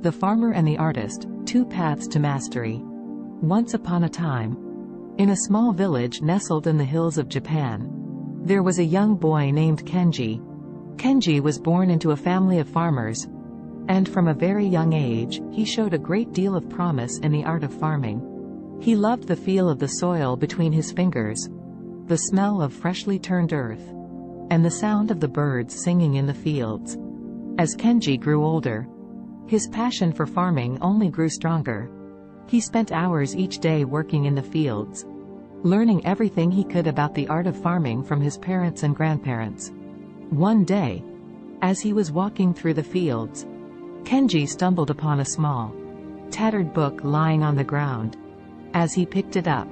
The Farmer and the Artist, Two Paths to Mastery. Once upon a time, in a small village nestled in the hills of Japan, there was a young boy named Kenji. Kenji was born into a family of farmers, and from a very young age, he showed a great deal of promise in the art of farming. He loved the feel of the soil between his fingers, the smell of freshly turned earth, and the sound of the birds singing in the fields. As Kenji grew older, his passion for farming only grew stronger. He spent hours each day working in the fields, learning everything he could about the art of farming from his parents and grandparents. One day, as he was walking through the fields, Kenji stumbled upon a small, tattered book lying on the ground. As he picked it up,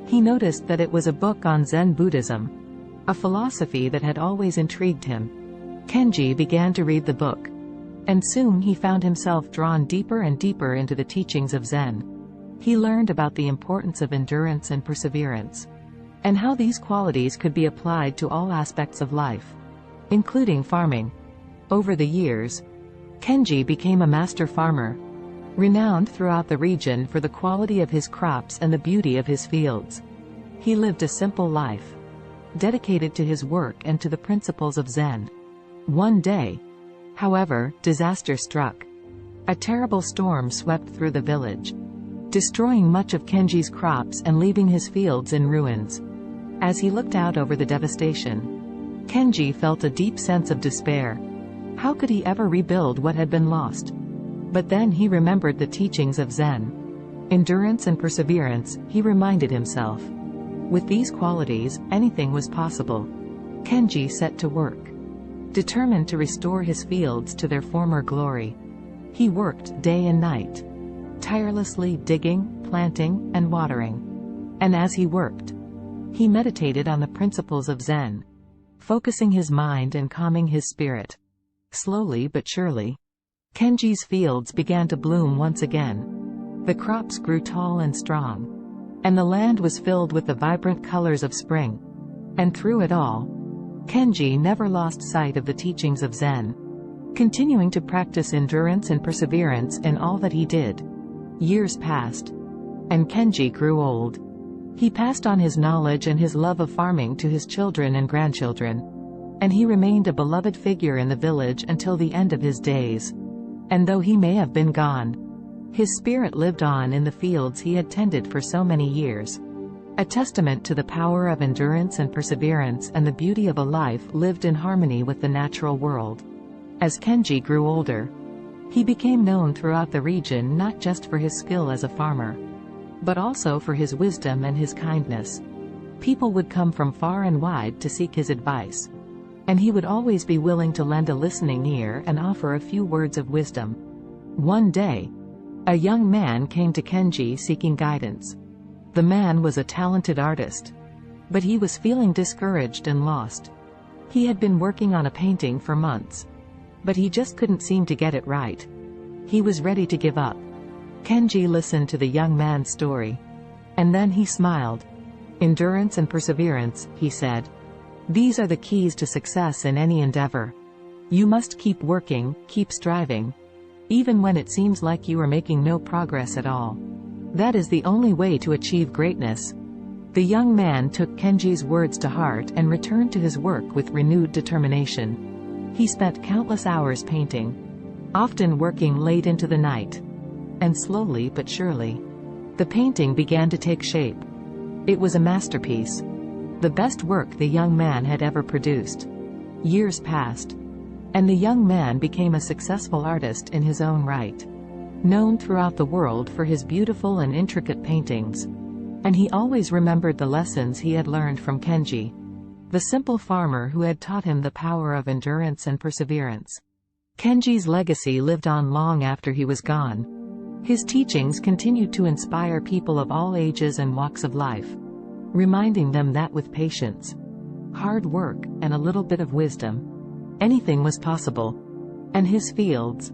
he noticed that it was a book on Zen Buddhism, a philosophy that had always intrigued him. Kenji began to read the book, and soon he found himself drawn deeper and deeper into the teachings of Zen. He learned about the importance of endurance and perseverance, and how these qualities could be applied to all aspects of life, including farming. Over the years, Kenji became a master farmer, renowned throughout the region for the quality of his crops and the beauty of his fields. He lived a simple life, dedicated to his work and to the principles of Zen. One day, however, disaster struck. A terrible storm swept through the village, destroying much of Kenji's crops and leaving his fields in ruins. As he looked out over the devastation, Kenji felt a deep sense of despair. How could he ever rebuild what had been lost? But then he remembered the teachings of Zen. Endurance and perseverance, he reminded himself. With these qualities, anything was possible. Kenji set to work, determined to restore his fields to their former glory. He worked day and night, tirelessly digging, planting, and watering. And as he worked, he meditated on the principles of Zen, focusing his mind and calming his spirit. Slowly but surely, Kenji's fields began to bloom once again. The crops grew tall and strong, and the land was filled with the vibrant colors of spring. And through it all, Kenji never lost sight of the teachings of Zen, continuing to practice endurance and perseverance in all that he did. Years passed, and Kenji grew old. He passed on his knowledge and his love of farming to his children and grandchildren, and he remained a beloved figure in the village until the end of his days. And though he may have been gone, his spirit lived on in the fields he had tended for so many years, a testament to the power of endurance and perseverance and the beauty of a life lived in harmony with the natural world. As Kenji grew older, he became known throughout the region not just for his skill as a farmer, but also for his wisdom and his kindness. People would come from far and wide to seek his advice, and he would always be willing to lend a listening ear and offer a few words of wisdom. One day, a young man came to Kenji seeking guidance. The man was a talented artist, but he was feeling discouraged and lost. He had been working on a painting for months, but he just couldn't seem to get it right. He was ready to give up. Kenji listened to the young man's story, and then he smiled. Endurance and perseverance, he said. These are the keys to success in any endeavor. You must keep working, keep striving, even when it seems like you are making no progress at all. That is the only way to achieve greatness. The young man took Kenji's words to heart and returned to his work with renewed determination. He spent countless hours painting, often working late into the night. And slowly but surely, the painting began to take shape. It was a masterpiece, the best work the young man had ever produced. Years passed, and the young man became a successful artist in his own right, known throughout the world for his beautiful and intricate paintings. And he always remembered the lessons he had learned from Kenji, the simple farmer who had taught him the power of endurance and perseverance. Kenji's legacy lived on long after he was gone. His teachings continued to inspire people of all ages and walks of life, reminding them that with patience, hard work, and a little bit of wisdom, anything was possible. And his fields,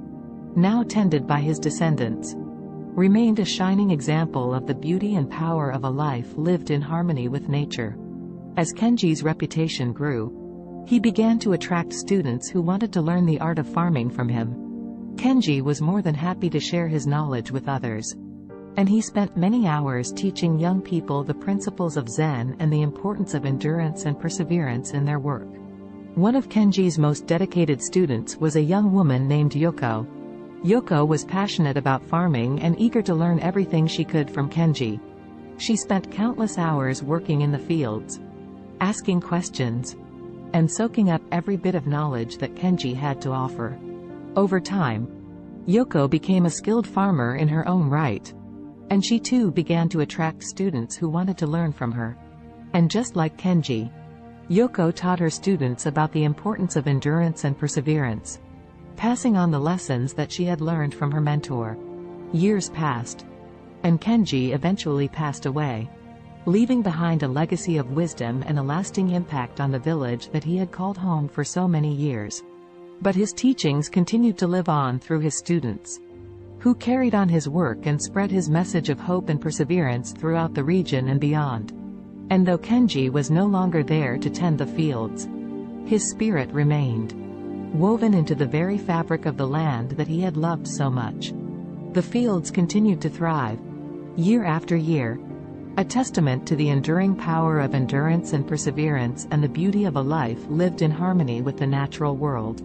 now tended by his descendants, remained a shining example of the beauty and power of a life lived in harmony with nature. As Kenji's reputation grew, he began to attract students who wanted to learn the art of farming from him. Kenji was more than happy to share his knowledge with others. And he spent many hours teaching young people the principles of Zen and the importance of endurance and perseverance in their work. One of Kenji's most dedicated students was a young woman named Yoko. Yoko was passionate about farming and eager to learn everything she could from Kenji. She spent countless hours working in the fields, asking questions, and soaking up every bit of knowledge that Kenji had to offer. Over time, Yoko became a skilled farmer in her own right. And she too began to attract students who wanted to learn from her. And just like Kenji, Yoko taught her students about the importance of endurance and perseverance, passing on the lessons that she had learned from her mentor. Years passed, and Kenji eventually passed away, leaving behind a legacy of wisdom and a lasting impact on the village that he had called home for so many years. But his teachings continued to live on through his students, who carried on his work and spread his message of hope and perseverance throughout the region and beyond. And though Kenji was no longer there to tend the fields, his spirit remained, woven into the very fabric of the land that he had loved so much. The fields continued to thrive, year after year, a testament to the enduring power of endurance and perseverance and the beauty of a life lived in harmony with the natural world.